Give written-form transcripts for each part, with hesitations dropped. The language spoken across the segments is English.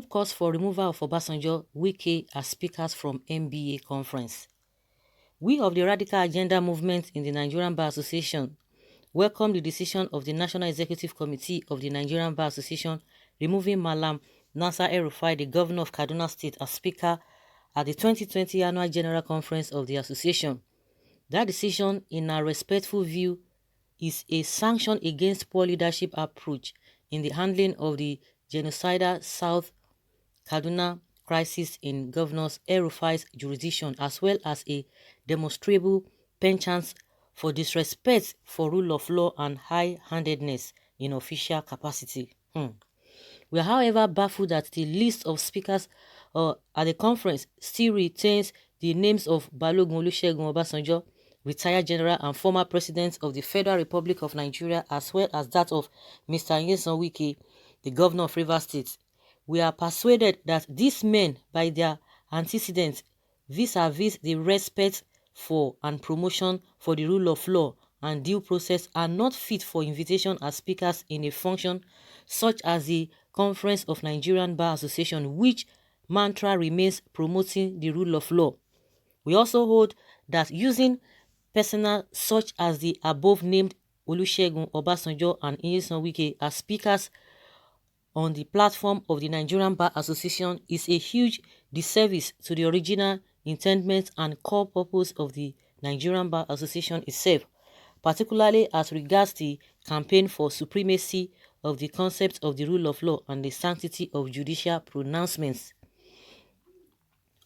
Group calls for removal of Obasanjo, WIKE as speakers from NBA conference. We of the Radical Agenda movement in the Nigerian Bar Association welcome the decision of the National Executive Committee of the Nigerian Bar Association removing Malam Nasser El-Rufai, the governor of Kaduna State, as speaker at the 2020 Annual General Conference of the association. That decision, in our respectful view, is a sanction against poor leadership approach in the handling of the genocidal South Kaduna crisis in Governor El-Rufai's jurisdiction, as well as a demonstrable penchant for disrespect for rule of law and high-handedness in official capacity. We are, however, baffled that the list of speakers at the conference still retains the names of Balogun Olusegun Obasanjo, retired general and former president of the Federal Republic of Nigeria, as well as that of Mr. Nyesom Wike, the governor of Rivers State. We are persuaded that these men, by their antecedents vis-a-vis the respect for and promotion for the rule of law and due process, are not fit for invitation as speakers in a function such as the Conference of Nigerian Bar Association, which mantra remains promoting the rule of law. We also hold that using personnel such as the above-named Olusegun Obasanjo and Nyesom Wike as speakers on the platform of the Nigerian Bar Association is a huge disservice to the original intendment and core purpose of the Nigerian Bar Association itself, particularly as regards the campaign for supremacy of the concept of the rule of law and the sanctity of judicial pronouncements.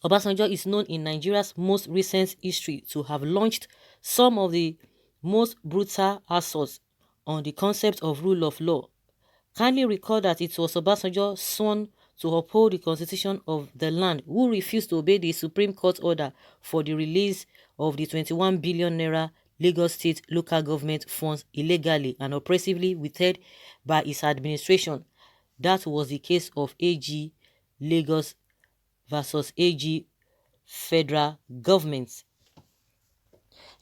Obasanjo is known in Nigeria's most recent history to have launched some of the most brutal assaults on the concept of rule of law. Kindly recall that it was Obasanjo sworn to uphold the constitution of the land who refused to obey the Supreme Court order for the release of the 21 billion naira Lagos State local government funds illegally and oppressively withheld by his administration. That was the case of AG Lagos versus AG Federal Government.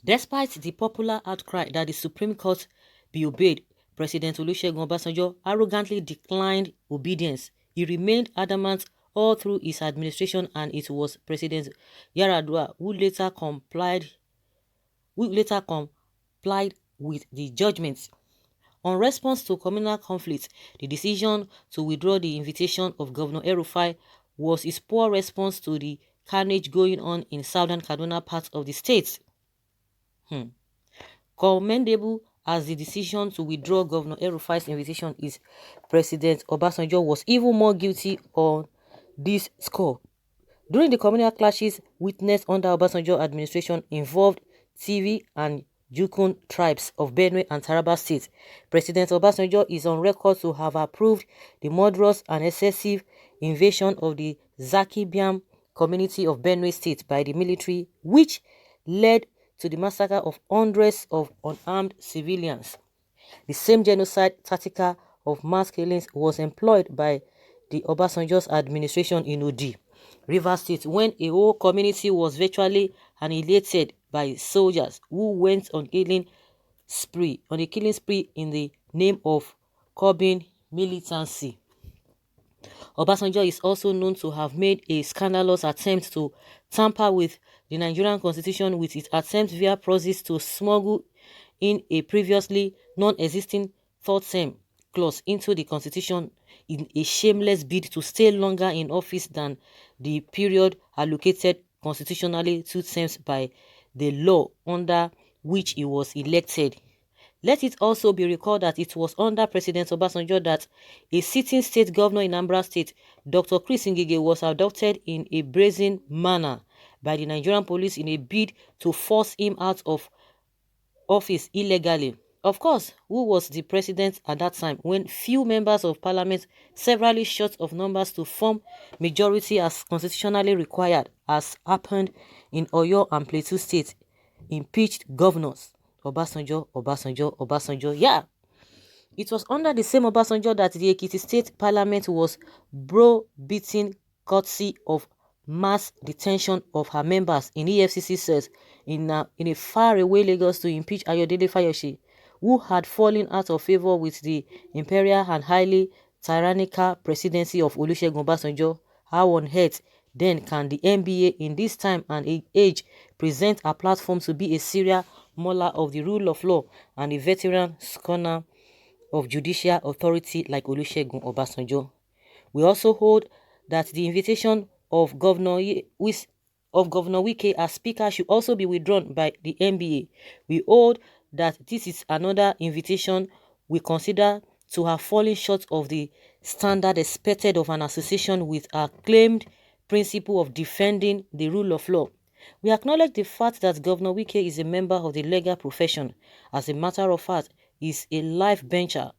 Despite the popular outcry that the Supreme Court be obeyed, President Olusegun Obasanjo arrogantly declined obedience. He remained adamant all through his administration, and it was President Yar'Adua who later complied with the judgment. On response to communal conflict, the decision to withdraw the invitation of Governor El-Rufai was his poor response to the carnage going on in southern Kaduna part of the state. Commendable as the decision to withdraw Governor El-Rufai's invitation is, President Obasanjo was even more guilty on this score. During the communal clashes witnessed under Obasanjo administration involved TV and Jukun tribes of Benue and Taraba states, President Obasanjo is on record to have approved the murderous and excessive invasion of the Zaki-Biam community of Benue State by the military, which led to the massacre of hundreds of unarmed civilians. The same genocide tactic of mass killings was employed by the Obasanjo's administration in Odi, Rivers State, when a whole community was virtually annihilated by soldiers who went on a killing spree in the name of curbing militancy. Obasanjo is also known to have made a scandalous attempt to tamper with the Nigerian constitution with its attempt via process to smuggle in a previously non-existing third-term clause into the constitution in a shameless bid to stay longer in office than the period allocated constitutionally 2 terms by the law under which he was elected. Let it also be recalled that it was under President Obasanjo that a sitting state governor in Anambra State, Dr. Chris Ngige, was abducted in a brazen manner by the Nigerian police in a bid to force him out of office illegally. Of course, who was the president at that time when few members of parliament, severally short of numbers to form majority as constitutionally required, as happened in Oyo and Plateau State, impeached governors? Obasanjo. Yeah. It was under the same Obasanjo that the Ekiti State Parliament was beating courtesy of mass detention of her members in EFCC cells in a faraway Lagos to impeach Ayodele Fayose, who had fallen out of favor with the imperial and highly tyrannical presidency of Olusegun Obasanjo, how on earth then can the NBA in this time and age present a platform to be a serial mauler of the rule of law and a veteran scorner of judicial authority like Olusegun Obasanjo? We also hold that the invitation of Governor Wike as Speaker should also be withdrawn by the NBA. We hold that this is another invitation we consider to have fallen short of the standard expected of an association with a claimed principle of defending the rule of law. We acknowledge the fact that Governor Wike is a member of the legal profession. As a matter of fact, he is a life bencher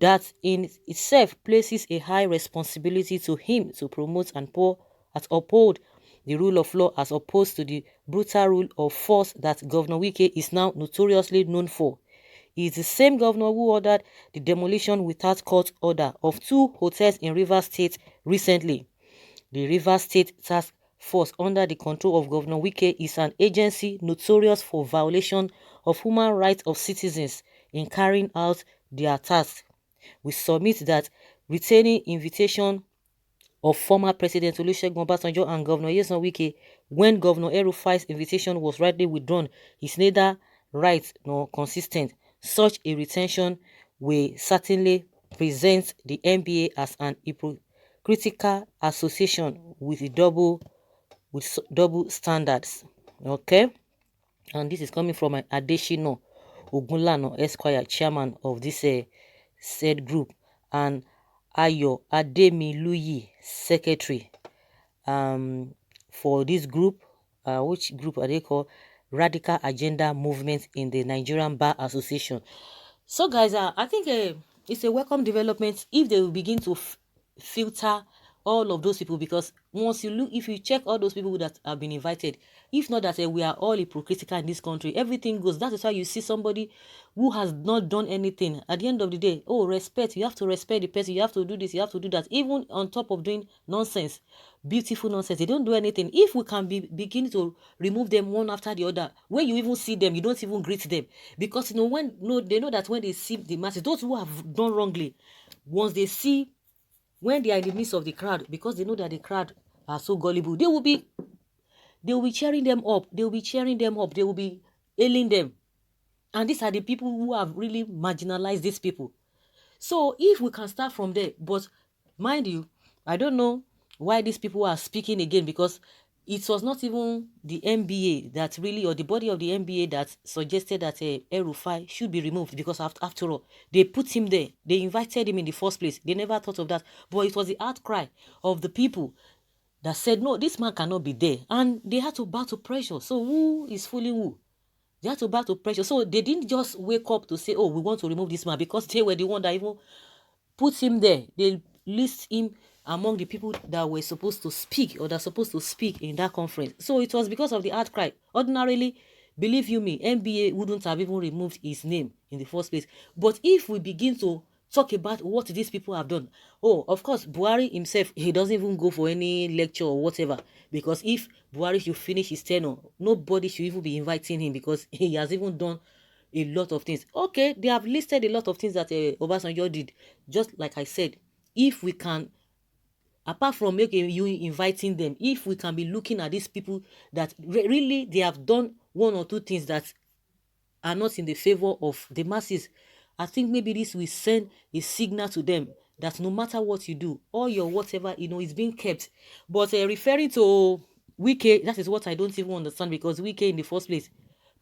that in itself places a high responsibility to him to promote and uphold the rule of law as opposed to the brutal rule of force that Governor Wike is now notoriously known for. He is the same governor who ordered the demolition without court order of 2 hotels in Rivers State recently. The Rivers State Task Force under the control of Governor Wike is an agency notorious for violation of human rights of citizens in carrying out their tasks. We submit that retaining invitation of former President Olusegun Obasanjo and Governor Nyesom Wike when Governor El-Rufai's invitation was rightly withdrawn is neither right nor consistent. Such a retention will certainly present the NBA as an hypocritical association with double standards. Okay, and this is coming from Adeshino Ogunlano Esquire, chairman of this said group, and Ayo Ademiluyi, secretary for this group. Which group are they called? Radical Agenda Movement in the Nigerian Bar Association. So guys, I think it's a welcome development if they will begin to filter all of those people, because once you look, if you check all those people that have been invited, if not that we are all hypocritical in this country, everything goes. That is why you see somebody who has not done anything, at the end of the day, oh, respect, you have to respect the person, you have to do this, you have to do that, even on top of doing nonsense, beautiful nonsense. They don't do anything. If we can begin to remove them one after the other, when you even see them, you don't even greet them, because they know that when they see the masses, those who have done wrongly, once they see, when they are in the midst of the crowd, because they know that the crowd are so gullible, they will be cheering them up. They will be cheering them up. They will be hailing them. And these are the people who have really marginalized these people. So if we can start from there, but mind you, I don't know why these people are speaking again, because it was not even the NBA that really, or the body of the NBA that suggested that El-Rufai should be removed, because after all, they put him there. They invited him in the first place. They never thought of that. But it was the outcry of the people that said, no, this man cannot be there. And they had to bow to pressure. So who is fooling who? They had to bow to pressure. So they didn't just wake up to say, oh, we want to remove this man, because they were the one that even put him there. They list him among the people that were supposed to speak, or that supposed to speak in that conference. So it was because of the outcry. Ordinarily, believe you me, NBA wouldn't have even removed his name in the first place. But if we begin to talk about what these people have done, oh, of course, Buhari himself, he doesn't even go for any lecture or whatever, because if Buhari should finish his tenure, nobody should even be inviting him, because he has even done a lot of things. Okay, they have listed a lot of things that Obasanjo did. Just like I said, if we can, apart from making you inviting them, if we can be looking at these people that really they have done 1 or 2 things that are not in the favor of the masses, I think maybe this will send a signal to them that no matter what you do, all your whatever, is being kept. But referring to Wike, that is what I don't even understand, because Wike in the first place,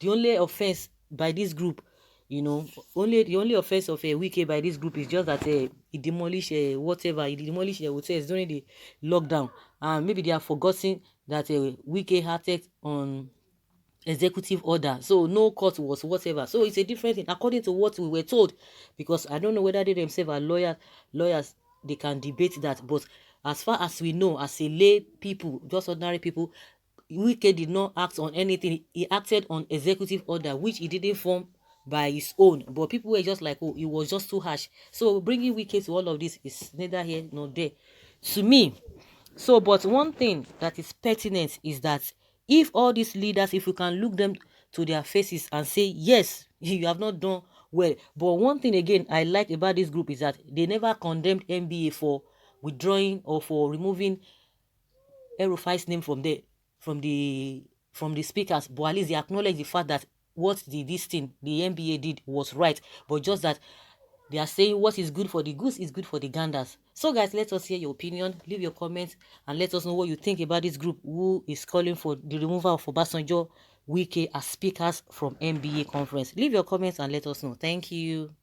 the only offense by this group, the only offense of Wike by this group is just that he demolished whatever, he demolished the hotels during the lockdown. And maybe they have forgotten that Wike acted on executive order, so no court was whatever. So it's a different thing according to what we were told, because I don't know whether they themselves are lawyers, they can debate that. But as far as we know, as a lay people, just ordinary people, Wike did not act on anything. He acted on executive order, which he didn't form by his own, but people were just like, oh, it was just too harsh. So bringing Wike to all of this is neither here nor there to me. So, but one thing that is pertinent is that if all these leaders, if we can look them to their faces and say, yes, you have not done well. But one thing again I like about this group is that they never condemned NBA for withdrawing or for removing El-Rufai's name from the speakers, but at least they acknowledge the fact that what the NBA did was right, but just that they are saying what is good for the goose is good for the ganders. So guys, let us hear your opinion. Leave your comments and let us know what you think about this group who is calling for the removal of Obasanjo, WIKE as speakers from NBA conference. Leave your comments and let us know. Thank you.